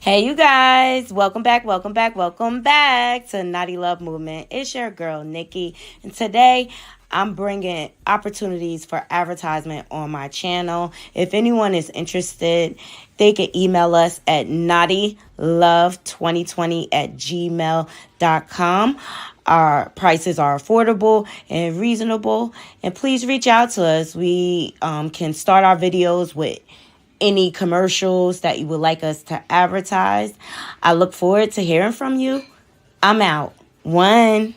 Hey, you guys, welcome back to Naughty Love Movement. It's your girl, Nikki, and today I'm bringing opportunities for advertisement on my channel. If anyone is interested, they can email us at naughtylove2020 at gmail.com. Our prices are affordable and reasonable, and please reach out to us. We can start our videos with any commercials that you would like us to advertise. I look forward to hearing from you. I'm out. One.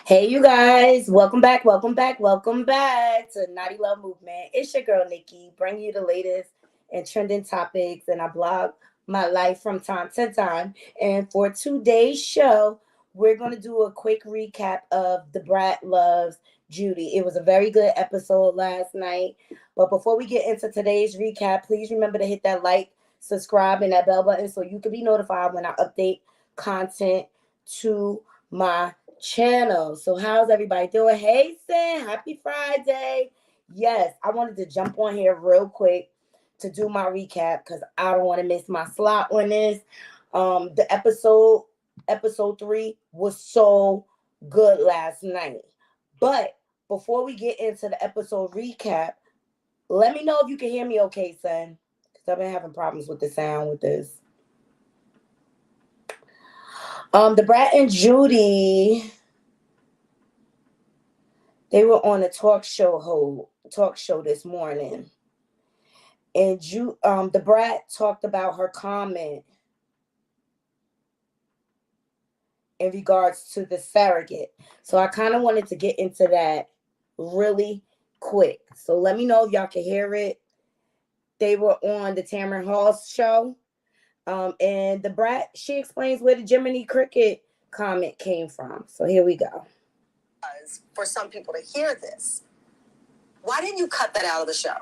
Hey, you guys, welcome back to Naughty Love Movement. It's your girl, Nikki, bringing you the latest and trending topics, and I blog my life from time to time. And for today's show, we're going to do a quick recap of The Brat Loves Judy. It was a very good episode last night. But before we get into today's recap, please remember to hit that like, subscribe, and that bell button so you can be notified when I update content to my channel. So how's everybody doing? Hey, Sin, happy Friday. Yes, I wanted to jump on here real quick to do my recap because I don't want to miss my slot on this. The episode 3 was so good last night. But before we get into the episode recap, let me know if you can hear me okay, son. Because I've been having problems with the sound with this. The Brat and Judy, they were on a talk show this morning, and the Brat talked about her comment in regards to the surrogate. So I kind of wanted to get into that really quick. So let me know if y'all can hear it. They were on the Tamron Hall show, and the Brat, she explains where the Jiminy Cricket comment came from. So here we go. For some people to hear this, why didn't you cut that out of the show?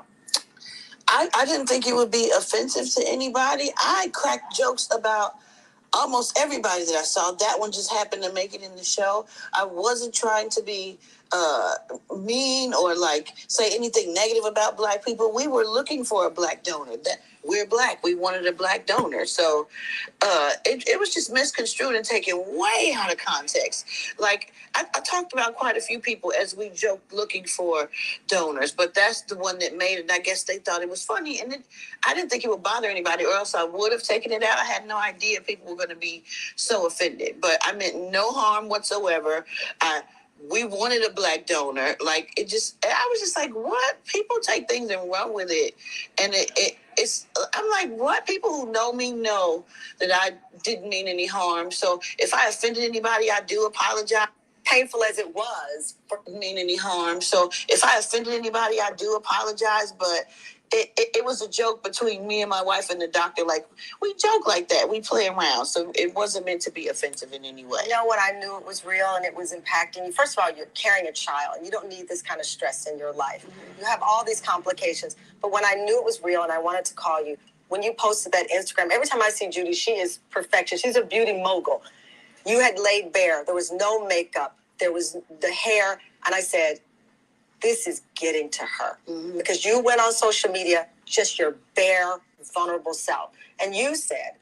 I didn't think it would be offensive to anybody. I cracked jokes about almost everybody that I saw. That one just happened to make it in the show. I wasn't trying to be mean or like say anything negative about black people. We were looking for a black donor. That we're black. We wanted a black donor. So it was just misconstrued and taken way out of context. Like I talked about quite a few people as we joked looking for donors, but that's the one that made it. I guess they thought it was funny, and I didn't think it would bother anybody, or else I would have taken it out. I had no idea people were going to be so offended, but I meant no harm whatsoever. We wanted a black donor. Like I was just like, what? People take things and run with it, and it's. I'm like, what? People who know me know that I didn't mean any harm. So if I offended anybody, I do apologize. Painful as it was, didn't mean any harm. So if I offended anybody, I do apologize. But it was a joke between me and my wife and the doctor. Like, we joke like that. We play around. So it wasn't meant to be offensive in any way. You know what? I knew it was real and it was impacting you. First of all, you're carrying a child. You don't need this kind of stress in your life. Mm-hmm. You have all these complications. But when I knew it was real and I wanted to call you, when you posted that Instagram, every time I see Judy, she is perfection. She's a beauty mogul. You had laid bare. There was no makeup. There was the hair. And I said, this is getting to her. Mm-hmm. Because you went on social media, just your bare, vulnerable self. And you said,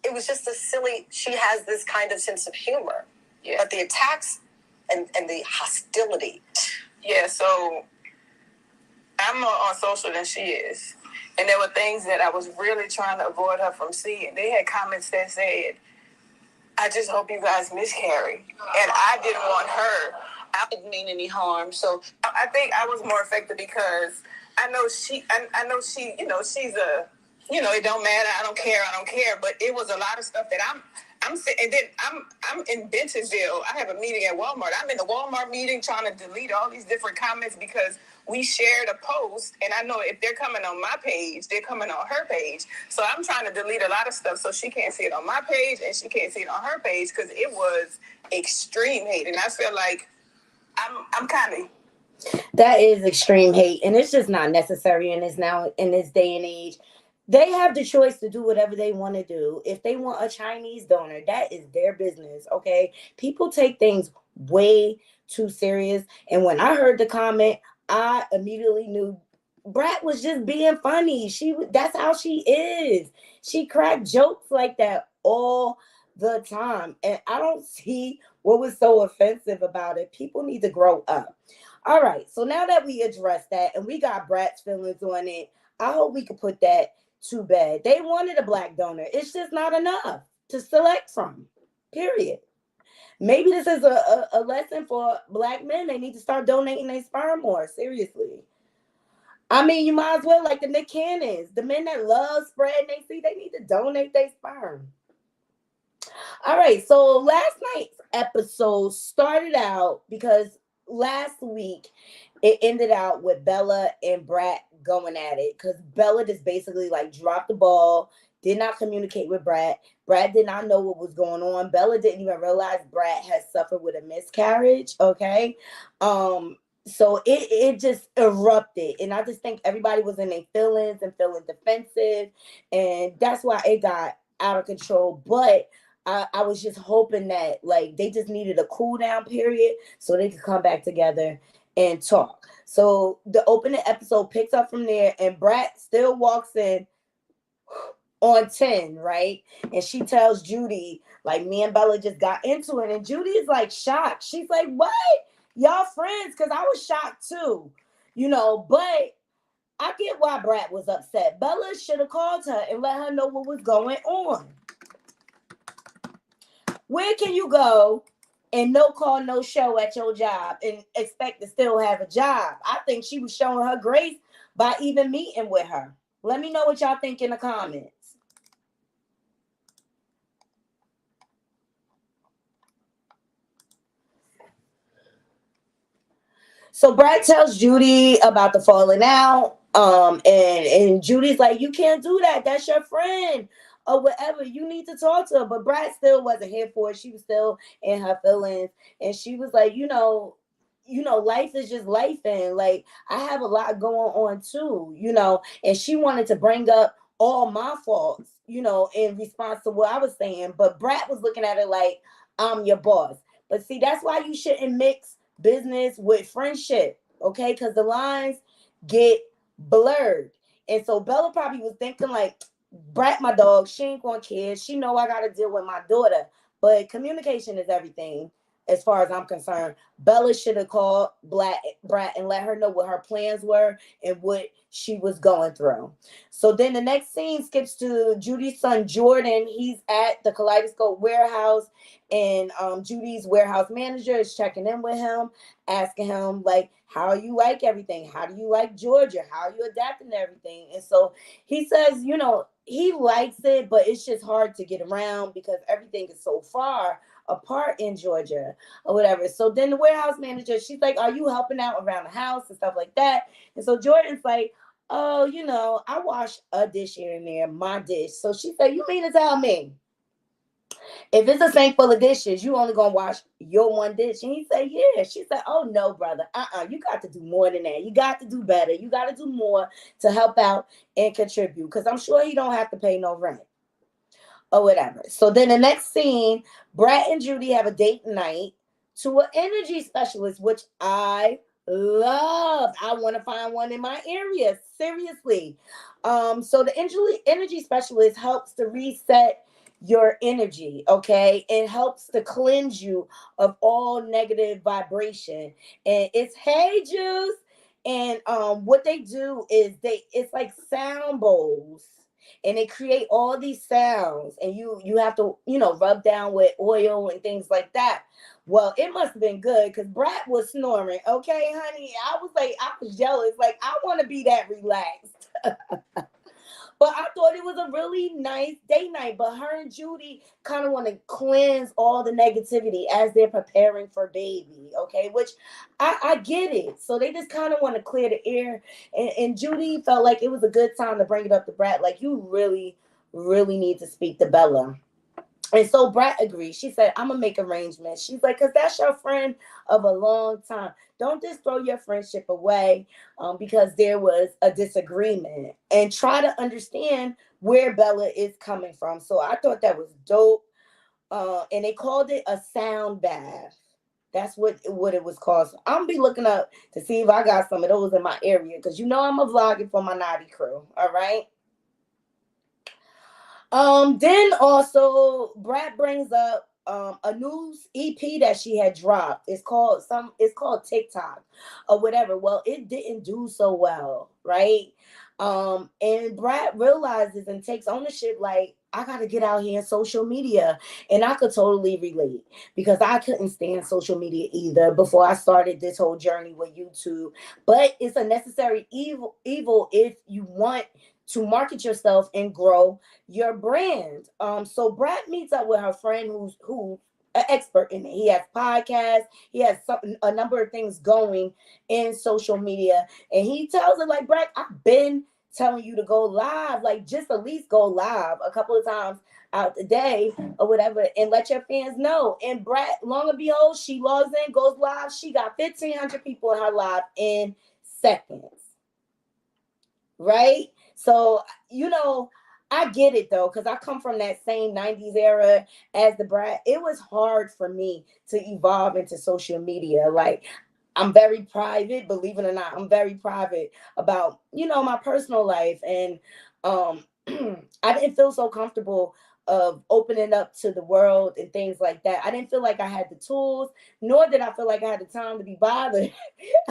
it was just a silly, she has this kind of sense of humor. Yeah. But the attacks and the hostility. Yeah, so I'm more on social than she is. And there were things that I was really trying to avoid her from seeing. They had comments that said, I just hope you guys miscarry. And I didn't want her I didn't mean any harm. So I think I was more affected because I know she, she's a, it don't matter. I don't care. But it was a lot of stuff that I'm sitting, and then I'm in Bentonville. I have a meeting at Walmart. I'm in the Walmart meeting trying to delete all these different comments because we shared a post, and I know if they're coming on my page, they're coming on her page. So I'm trying to delete a lot of stuff so she can't see it on my page and she can't see it on her page because it was extreme hate, and I feel like I'm kind of. That is extreme hate, and it's just not necessary in this day and age. They have the choice to do whatever they want to do. If they want a Chinese donor, that is their business. Okay, people take things way too serious, and when I heard the comment, I immediately knew Brat was just being funny. That's how she is. She cracked jokes like that all the time, and I don't see what was so offensive about it. People need to grow up. All right, so now that we addressed that and we got Brat's feelings on it, I hope we could put that to bed. They wanted a black donor. It's just not enough to select from. Period. Maybe this is a lesson for black men. They need to start donating their sperm more. Seriously. I mean, you might as well, like the Nick Cannons, the men that love spreading they see, they need to donate their sperm. All right, so last night's episode started out because last week it ended out with Bella and Brat going at it because Bella just basically like dropped the ball, did not communicate with Brat. Brat did not know what was going on. Bella didn't even realize Brat had suffered with a miscarriage. Okay. So it just erupted. And I just think everybody was in their feelings and feeling defensive. And that's why it got out of control. But I was just hoping that like they just needed a cool down period so they could come back together and talk. So the opening episode picks up from there, and Brat still walks in on 10, right? And she tells Judy, like, me and Bella just got into it. And Judy is like shocked. She's like, what? Y'all friends? Because I was shocked too, but I get why Brat was upset. Bella should have called her and let her know what was going on. Where can you go and no call, no show at your job and expect to still have a job? I think she was showing her grace by even meeting with her. Let me know what y'all think in the comments. So Brad tells Judy about the falling out. And Judy's like, you can't do that. That's your friend. Or whatever. You need to talk to her. But Brad still wasn't here for it. She was still in her feelings. And she was like, life is just life, and like I have a lot going on too, and she wanted to bring up all my faults, in response to what I was saying. But Brad was looking at it like I'm your boss. But see, that's why you shouldn't mix business with friendship, okay? Because the lines get blurred. And so Bella probably was thinking like, Brat, my dog, she ain't gonna care. She know I gotta deal with my daughter. But communication is everything as far as I'm concerned. Bella should have called Brat and let her know what her plans were and what she was going through. So then the next scene skips to Judy's son Jordan. He's at the Kaleidoscope warehouse, and Judy's warehouse manager is checking in with him, asking him like, how you like everything? How do you like Georgia? How are you adapting to everything? And so he says, he likes it, but it's just hard to get around because everything is so far apart in Georgia or whatever. So then the warehouse manager, she's like, are you helping out around the house and stuff like that? And so Jordan's like, oh, I wash a dish here and there, my dish. So she said, you mean to tell me if it's a sink full of dishes, you only gonna wash your one dish? And he said, yeah. She said, oh no, brother. You got to do more than that. You got to do better. You got to do more to help out and contribute. Because I'm sure he don't have to pay no rent or whatever. So then the next scene, Brat and Judy have a date night to an energy specialist, which I love. I want to find one in my area. Seriously. So the energy specialist helps to reset your energy, okay? It helps to cleanse you of all negative vibration. And it's Hey Juice. And what they do is it's like sound bowls. and they create all these sounds, and you have to, rub down with oil and things like that. Well, it must have been good because Brat was snoring. Okay, honey. I was jealous. Like, I want to be that relaxed. But I thought it was a really nice day night. But her and Judy kind of want to cleanse all the negativity as they're preparing for baby. Okay, which I get it. So they just kind of want to clear the air. And Judy felt like it was a good time to bring it up to Brat. Like, you really, really need to speak to Bella. And so Brat agreed. She said, I'm going to make arrangements. She's like, because that's your friend of a long time. Don't just throw your friendship away because there was a disagreement. And try to understand where Bella is coming from. So I thought that was dope. And they called it a sound bath. That's what it was called. So I'm going to be looking up to see if I got some of those in my area. Because I'm a vlogging for my naughty crew. All right. Then also Brad brings up a new EP that she had dropped. It's called TikTok or whatever. Well, it didn't do so well, right? And Brad realizes and takes ownership, like, I gotta get out here in social media. And I could totally relate because I couldn't stand social media either before I started this whole journey with YouTube. But it's a necessary evil if you want to market yourself and grow your brand. So Brad meets up with her friend who's an expert in it. He has podcasts, he has a number of things going in social media, and he tells her, like, Brad, I've been telling you to go live, like, just at least go live a couple of times out the day or whatever, and let your fans know. And Brad, long and behold, she logs in, goes live. She got 1,500 people in her live in seconds. Right? So, I get it though, because I come from that same 90s era as the Brad. It was hard for me to evolve into social media. Like, I'm very private, believe it or not. I'm very private about, my personal life. And I didn't feel so comfortable of opening up to the world and things like that. I didn't feel like I had the tools, nor did I feel like I had the time to be bothered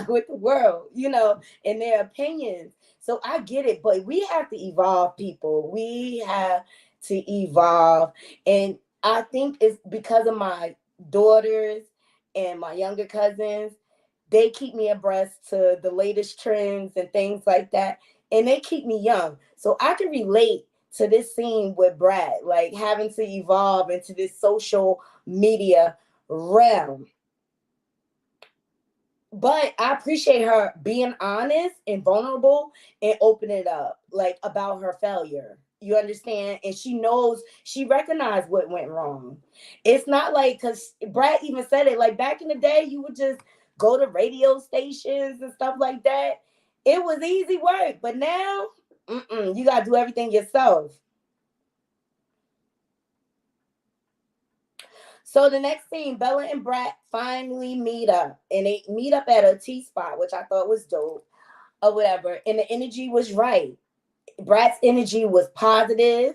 with the world, and their opinions. So I get it, but we have to evolve, people. We have to evolve. And I think it's because of my daughters and my younger cousins. They keep me abreast to the latest trends and things like that. And they keep me young. So I can relate to this scene with Brad, like having to evolve into this social media realm. But I appreciate her being honest and vulnerable and opening it up, like, about her failure. You understand? And she recognized what went wrong. It's not like, because Brad even said it, like, back in the day, you would just go to radio stations and stuff like that. It was easy work. But now, you got to do everything yourself. So the next scene, Bella and Brat finally meet up, and they meet up at a tea spot, which I thought was dope or whatever. And the energy was right. Brat's energy was positive.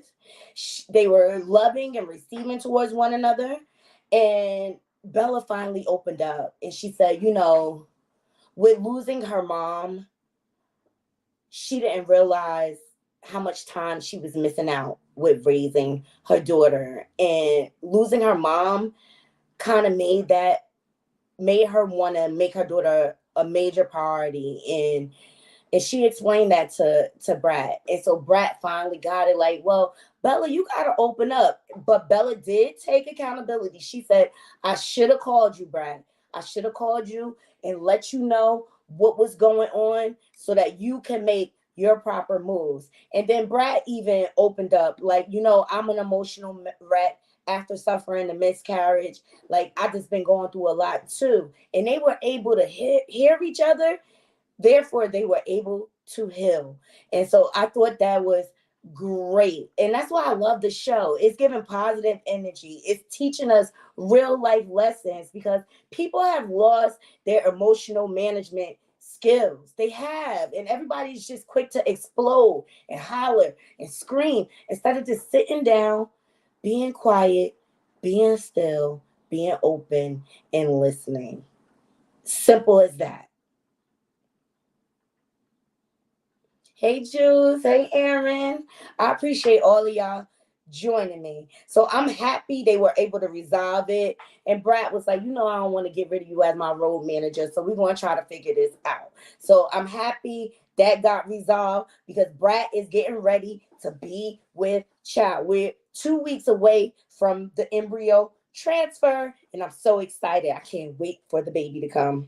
They were loving and receiving towards one another. And Bella finally opened up, and she said, with losing her mom, she didn't realize how much time she was missing out with raising her daughter. And losing her mom kind of made her want to make her daughter a major priority. And she explained that to Brat. And so Brat finally got it, like, well, Bella, you got to open up. But Bella did take accountability. She said, I should have called you, Brat. I should have called you and let you know what was going on so that you can make your proper moves. And then Brat even opened up, like, I'm an emotional wreck after suffering a miscarriage. Like, I just been going through a lot too. And they were able to hear each other. Therefore, they were able to heal. And so I thought that was great. And that's why I love the show. It's giving positive energy. It's teaching us real life lessons because people have lost their emotional management skills. They have. And everybody's just quick to explode and holler and scream instead of just sitting down, being quiet, being still, being open, and listening. Simple as that. Hey, Juice. Hey, Aaron. I appreciate all of y'all joining me. So I'm happy they were able to resolve it. And Brad was like, I don't want to get rid of you as my road manager. So we're going to try to figure this out. So I'm happy that got resolved because Brad is getting ready to be with child. We're 2 weeks away from the embryo transfer. And I'm so excited. I can't wait for the baby to come.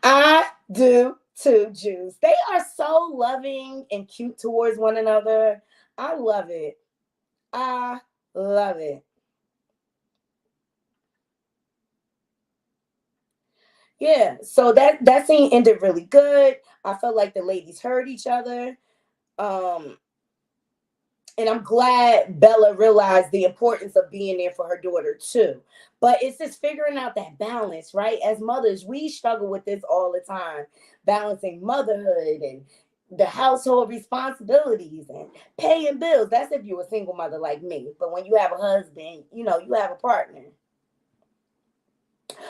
I do too, Jews. They are so loving and cute towards one another. I love it. I love it. Yeah. So that scene ended really good. I felt like the ladies heard each other. Um, and I'm glad Bella realized the importance of being there for her daughter too. But it's just figuring out that balance, right? As mothers, we struggle with this all the time, balancing motherhood and the household responsibilities and paying bills. That's if you're a single mother like me. But when you have a husband, you have a partner.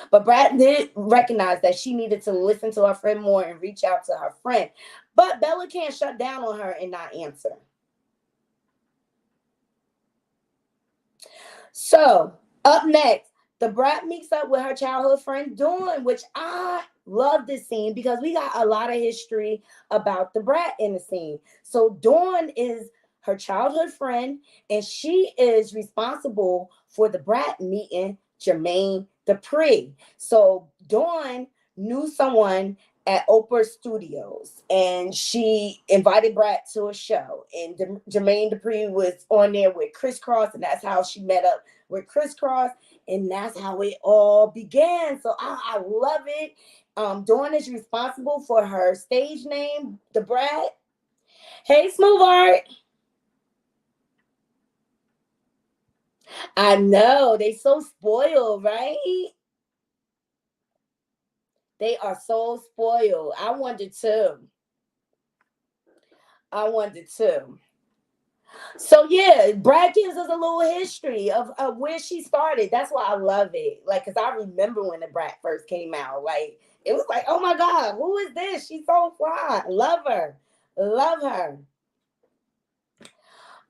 But Brad did recognize that she needed to listen to her friend more and reach out to her friend. But Bella can't shut down on her and not answer. So up next, the brat meets up with her childhood friend Dawn, which I love this scene because we got a lot of history about the brat in the scene. So Dawn is her childhood friend, and she is responsible for the brat meeting Jermaine Dupri. So Dawn knew someone at Oprah Studios, and she invited Brat to a show. And Jermaine Dupri was on there with Chris Cross, and that's how she met up with Chris Cross, and that's how it all began. So I love it. Dawn is responsible for her stage name, the Brat. Hey, Smooth Art. I know they so spoiled, right? They are so spoiled. I wanted to. I wanted to. So yeah, Brad gives us a little history of where she started. That's why I love it. Like, cause I remember when the Brat first came out. Like, it was like, oh my God, who is this? She's so fly. Love her. Love her.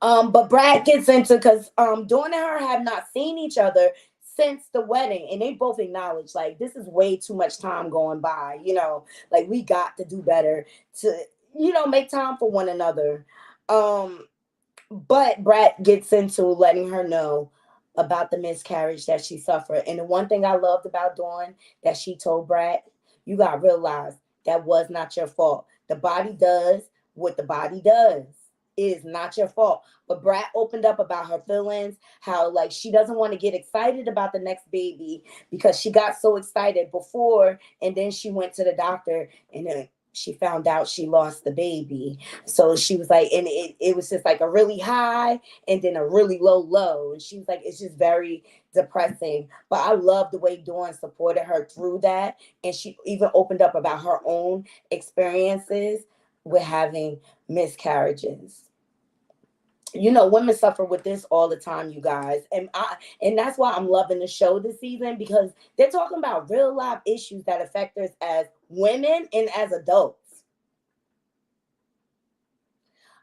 But Brad gets into because Dawn and her have not seen each other since the wedding, and they both acknowledge like this is way too much time going by. Like we got to do better to make time for one another. Um, but Brad gets into letting her know about the miscarriage that she suffered. And the one thing I loved about Dawn that she told Brad, you got to realize that was not your fault. The body does what the body does. It is not your fault. But Brad opened up about her feelings, how like she doesn't want to get excited about the next baby because she got so excited before, and then she went to the doctor and then she found out she lost the baby. So she was like, and it was just like a really high and then a really low. And she was like, it's just very depressing. But I love the way Dawn supported her through that. And she even opened up about her own experiences with having miscarriages. Women suffer with this all the time, you guys. And that's why I'm loving the show this season because they're talking about real life issues that affect us as women and as adults.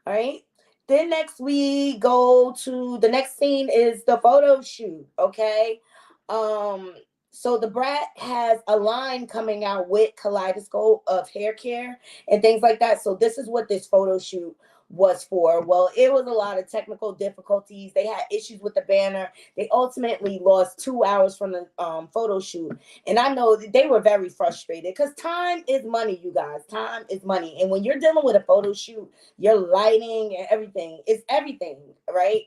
All right. Then next we go to the next scene is the photo shoot. Okay. Um, so the Brat has a line coming out with Kaleidoscope of hair care and things like that. So this is what this photo shoot was for. Well, it was a lot of technical difficulties. They had issues with the banner. They ultimately lost 2 hours from the photo shoot. And I know that they were very frustrated because time is money, you guys. Time is money. And when you're dealing with a photo shoot, your lighting and everything is everything, right?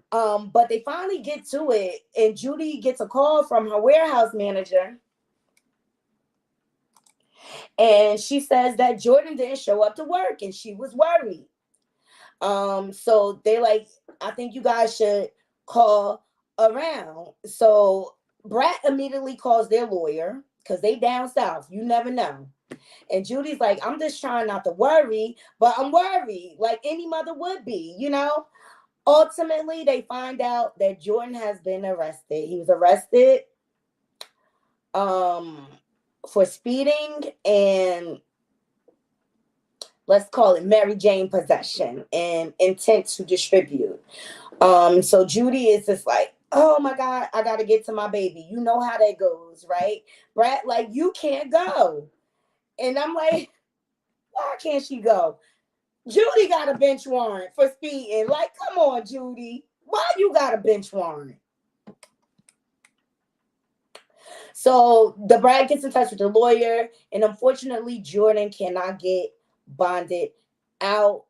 But they finally get to it, and Judy gets a call from her warehouse manager, and she says that Jordan didn't show up to work, and she was worried. So they like, I think you guys should call around. So Brat immediately calls their lawyer because they down south. You never know. And Judy's like, I'm just trying not to worry, but I'm worried, like any mother would be. Ultimately, they find out that Jordan has been arrested. He was arrested um, for speeding and let's call it Mary Jane possession and intent to distribute. So Judy is just like, oh my God, I gotta get to my baby. You know how that goes, right? Brad, like, you can't go. And I'm like, why can't she go? Judy got a bench warrant for speeding. Like, come on, Judy. Why you got a bench warrant? So the bride gets in touch with the lawyer, and unfortunately, Jordan cannot get bonded out.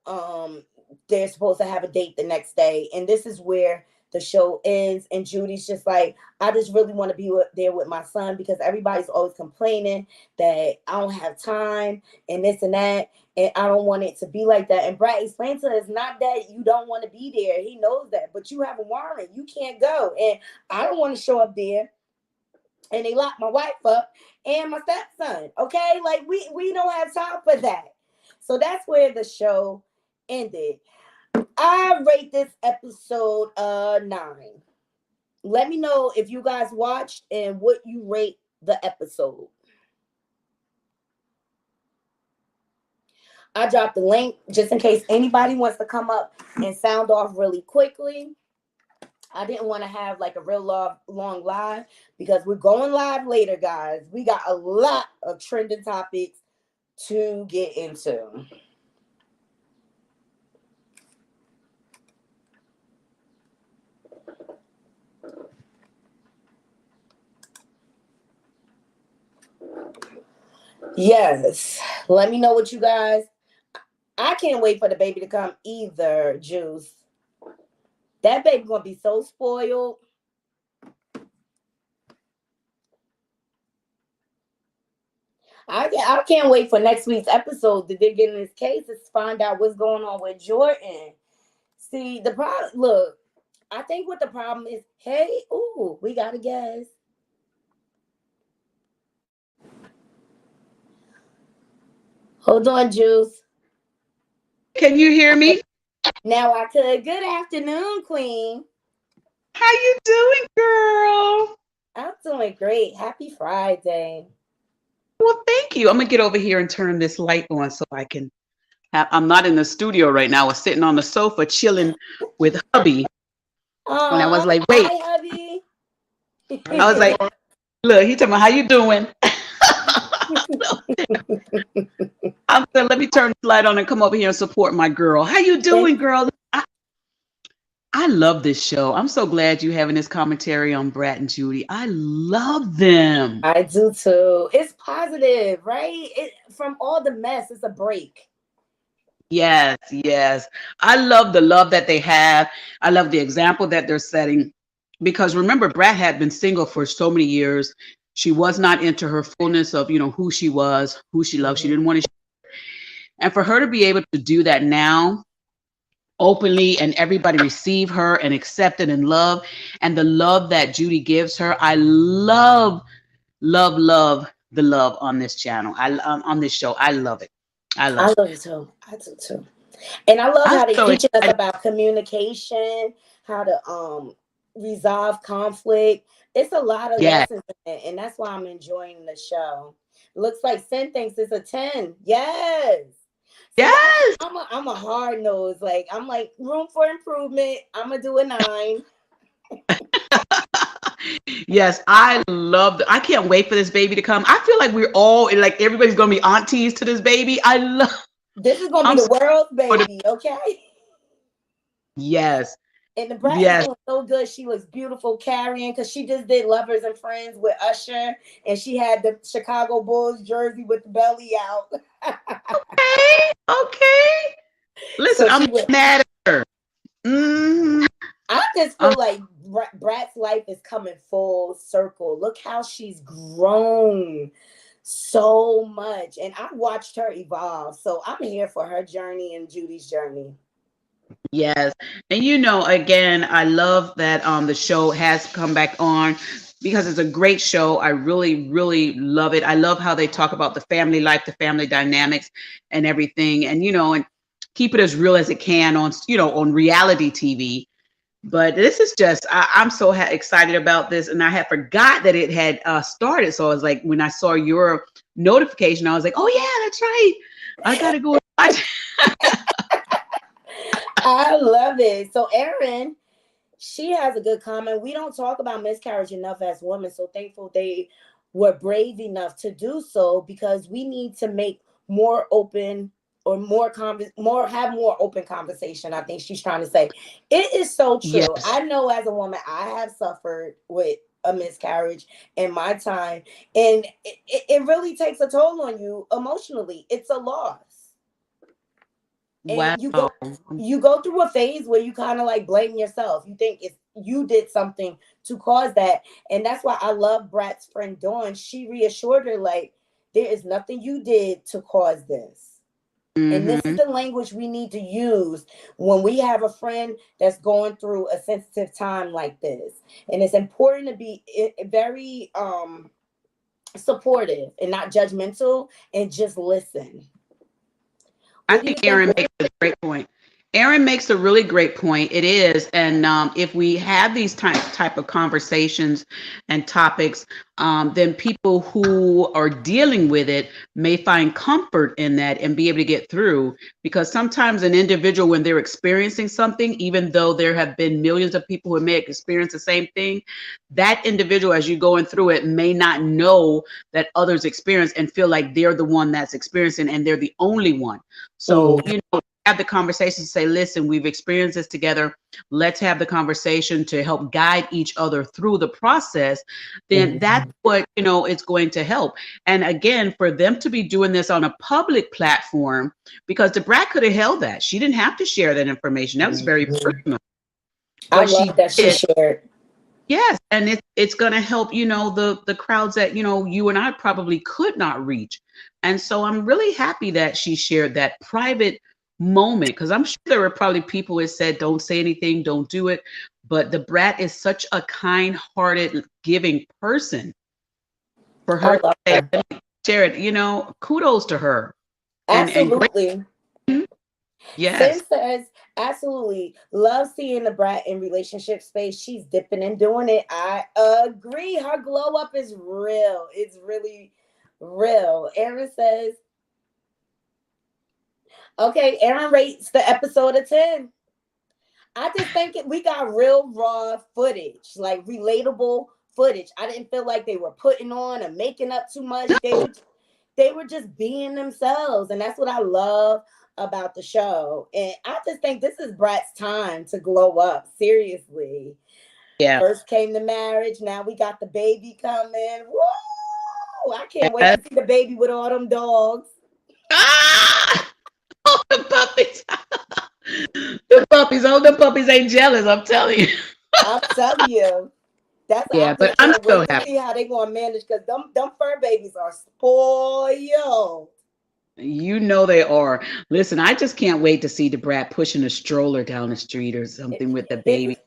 They're supposed to have a date the next day, and this is where the show ends. And Judy's just like, I just really want to be there with my son because everybody's always complaining that I don't have time and this and that, and I don't want it to be like that. And Brad explained to her, it's not that you don't want to be there. He knows that, but you have a warrant. You can't go, and I don't want to show up there. And they locked my wife up and my stepson. Okay, like we don't have time for that. So that's where the show ended. I rate this episode 9. Let me know if you guys watched and what you rate the episode. I dropped the link just in case anybody wants to come up and sound off really quickly. I didn't want to have like a real long live because we're going live later, guys. We got a lot of trending topics to get into. Yes. Let me know what you guys. I can't wait for the baby to come either, Juice. That baby gonna be so spoiled. I can't wait for next week's episode to dig in this case to find out what's going on with Jordan. See, the problem, look, I think what the problem is, hey, ooh, we got a guess. Hold on, Juice. Can you hear me? Now I could. Good afternoon, Queen. How you doing, girl? I'm doing great. Happy Friday. Well, thank you. I'm gonna get over here and turn this light on so I can have. I'm not in the studio right now. I was sitting on the sofa chilling with hubby, and I was like, "Wait." Hi, hubby. I was like, "Look," he told me, "How you doing?" I'm gonna let me turn the light on and come over here and support my girl. How you doing, girl? I love this show. I'm so glad you're having this commentary on Brad and Judy. I love them. I do too. It's positive, right? From all the mess, it's a break. Yes, yes. I love the love that they have. I love the example that they're setting. Because remember, Brad had been single for so many years. She was not into her fullness of, who she was, who she loved. She didn't want to. And for her to be able to do that now, openly, and everybody receive her and accept it and love, and the love that Judy gives her, I love the love on this channel. On this show, I love it. I love it too. I do too. And I love how they teach us about communication, how to resolve conflict. It's a lot of lessons in it, and that's why I'm enjoying the show. Looks like Sin thinks it's a 10. Yes. Yes. I'm a hard nose. Like, I'm like, room for improvement. I'm gonna do a 9. Yes, I can't wait for this baby to come. I feel like we're all like everybody's gonna be aunties to this baby. This is gonna be the world's baby, okay? Yes. And the bride is doing so good. She looks beautiful carrying because she just did Lovers and Friends with Usher, and she had the Chicago Bulls jersey with the belly out. Okay. Listen, so I'm mad at her. Mm-hmm. I just feel like Brat's life is coming full circle. Look how she's grown so much, and I watched her evolve. So I'm here for her journey and Judy's journey. Yes. And again, I love that the show has come back on because it's a great show. I really, really love it. I love how they talk about the family life, the family dynamics and everything. And, and keep it as real as it can on, on reality TV. But this is just, I'm so excited about this. And I had forgot that it had started. So I was like, when I saw your notification, I was like, oh yeah, that's right. I got to go I, I love it. So Erin, she has a good comment. We don't talk about miscarriage enough as women. So thankful they were brave enough to do so, because we need to make more open, or more have more open conversation. I think she's trying to say. It is so true. yes, I know as a woman, I have suffered with a miscarriage in my time, and it really takes a toll on you emotionally. It's a loss. wow. And you go through a phase where you kind of like blame yourself. You think it's you did something to cause that. And that's why I love Brat's friend Dawn. She reassured her, like, there is nothing you did to cause this. And this is Hmm. the language we need to use when we have a friend that's going through a sensitive time like this. And it's important to be very supportive and not judgmental, and just listen. I What do you think think? Aaron makes a great point. Aaron makes a really great point. It is, and if we have these type of conversations and topics, then people who are dealing with it may find comfort in that and be able to get through. Because sometimes an individual, when they're experiencing something, even though there have been millions of people who may experience the same thing, that individual, as you're going through it, may not know that others experience and feel like they're the one that's experiencing and they're the only one. So, Mm, have the conversation, say, listen, we've experienced this together. Let's have the conversation to help guide each other through the process. Then that's mhm. what, it's going to help. And again, for them to be doing this on a public platform, because the brat could have held that. She didn't have to share that information. That was very Mhm. personal. I But she love that she did. shared. Yes, and it's going to help, the crowds that, you and I probably could not reach. And so I'm really happy that she shared that private moment, because I'm sure there were probably people who said, don't say anything, don't do it. But the brat is such a kind-hearted, giving person for I her to love say, her. let me share it, kudos to her. And great. Absolutely. Sin Yes. says, absolutely. Love seeing the brat in relationship space. She's dipping and doing it. I agree. Her glow up is real. It's really real. Aaron says, okay, Aaron rates the episode a 10. I just think we got real raw footage, like relatable footage. I didn't feel like they were putting on or making up too much. They were just being themselves, and that's what I love about the show. And I just think this is Brat's time to glow up. Seriously, Yeah. first came the marriage, now we got the baby coming. Woo! I can't wait Yes. to see the baby with all them dogs. Ah! Oh, the puppies. The puppies. Oh, the puppies ain't jealous. I'm telling you. I'm telling you. I Yeah, but just I'm can't so wait to happy. see how they gonna manage, because them fur babies are spoiled. You know they are. Listen, I just can't wait to see the brat pushing a stroller down the street or something with the baby.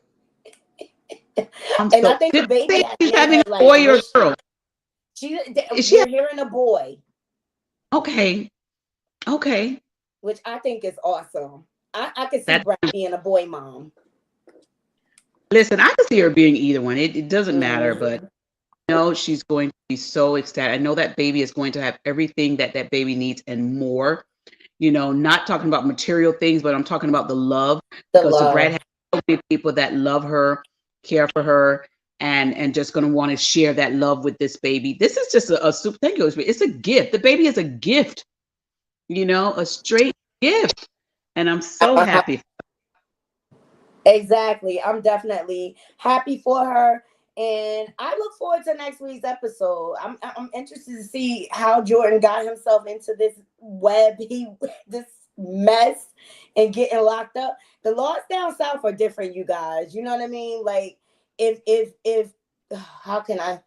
I'm And I so. think the Did they baby say has she's made having her a like boy or a wish. girl? She Is she? we're hearing a boy, Okay. Okay. which I think is awesome. I could see That. Brad being a boy mom. Listen, I can see her being either one. It doesn't matter, but Mhm. no, she's going to be so ecstatic. I know that baby is going to have everything that that baby needs and more. Not talking about material things, but I'm talking about the love, The because the brat love. has so many people that love her, care for her, and just going to want to share that love with this baby. This is just a super. Thank you. It's a gift. The baby is a gift. A straight gift, and I'm so Uh-huh. happy. Exactly. I'm definitely happy for her. And I look forward to next week's episode. I'm interested to see how Jordan got himself into this this mess and getting locked up. The laws down south are different, you guys. You know what I mean? Like, if how can I,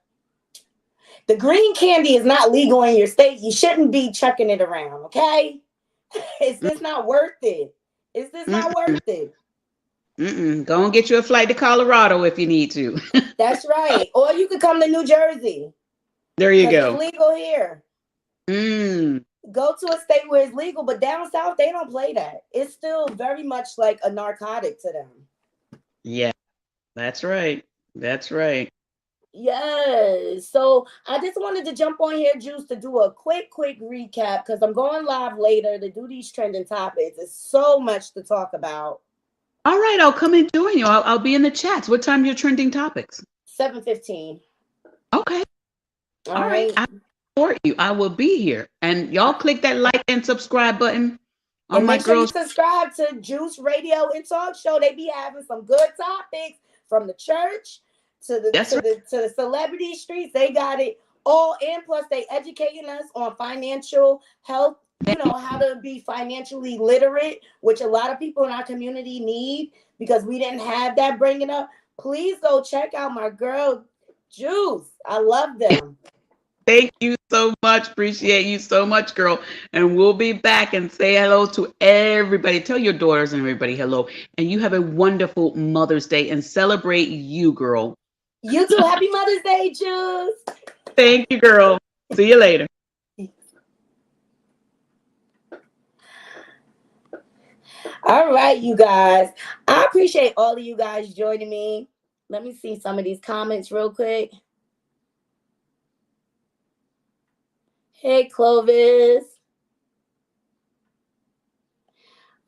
the green candy is not legal in your state, you shouldn't be chucking it around, okay? Is this not worth it? Is this not Mm-mm, worth it? mm-mm. Go and get you a flight to Colorado if you need to. That's right. Or you could come to New Jersey, There you because it's go. legal here. Mm, Go to a state where it's legal, but down south they don't play that. It's still very much like a narcotic to them. yeah, that's right. That's right. Yes. So I just wanted to jump on here, Juice, to do a quick recap because I'm going live later to do these trending topics. It's so much to talk about. All right, I'll come and join you. I'll be in the chats. What time are your trending topics? 7:15. Okay. All All right. right. I support you. I will be here. And y'all click that like and subscribe button on And my make sure you girls. subscribe to Juice Radio and Talk Show. They be having some good topics from the church to the That's to right. the to the celebrity streets. They got it all in. Plus, they educating us on financial health. You know how to be financially literate, which a lot of people in our community need because we didn't have that bringing up. Please go check out my girl Juice. I love them. Thank you so much. Appreciate you so much, girl. And we'll be back and say hello to everybody. Tell your daughters and everybody hello. And you have a wonderful Mother's Day and celebrate you, girl. You too. Happy Mother's Day, Juice. Thank you, girl. See you later. All right, you guys. I appreciate all of you guys joining me. Let me see some of these comments real quick. Hey, Clovis.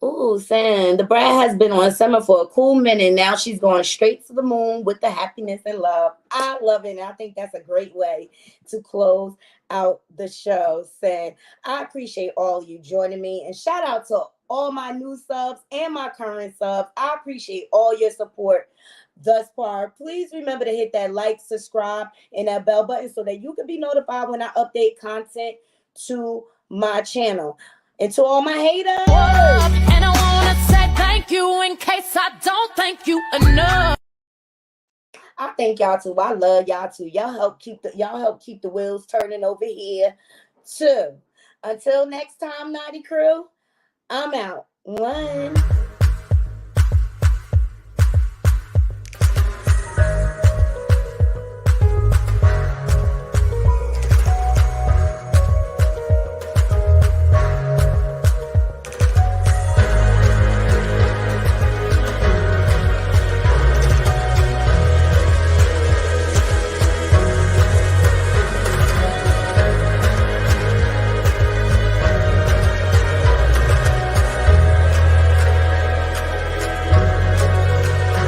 Ooh, saying the bride has been on summer for a cool minute. Now she's going straight to the moon with the happiness and love. I love it. And I think that's a great way to close out the show. Saying I appreciate all you joining me. And shout out to all my new subs and my current subs. I appreciate all your support thus far. Please remember to hit that like, subscribe, and that bell button so that you can be notified when I update content to my channel. And to all my haters. And I wanna say thank you in case I don't thank you enough. I thank y'all too. I love y'all too. Y'all help keep the wheels turning over here too. Until next time, Naughty Crew, I'm out. One.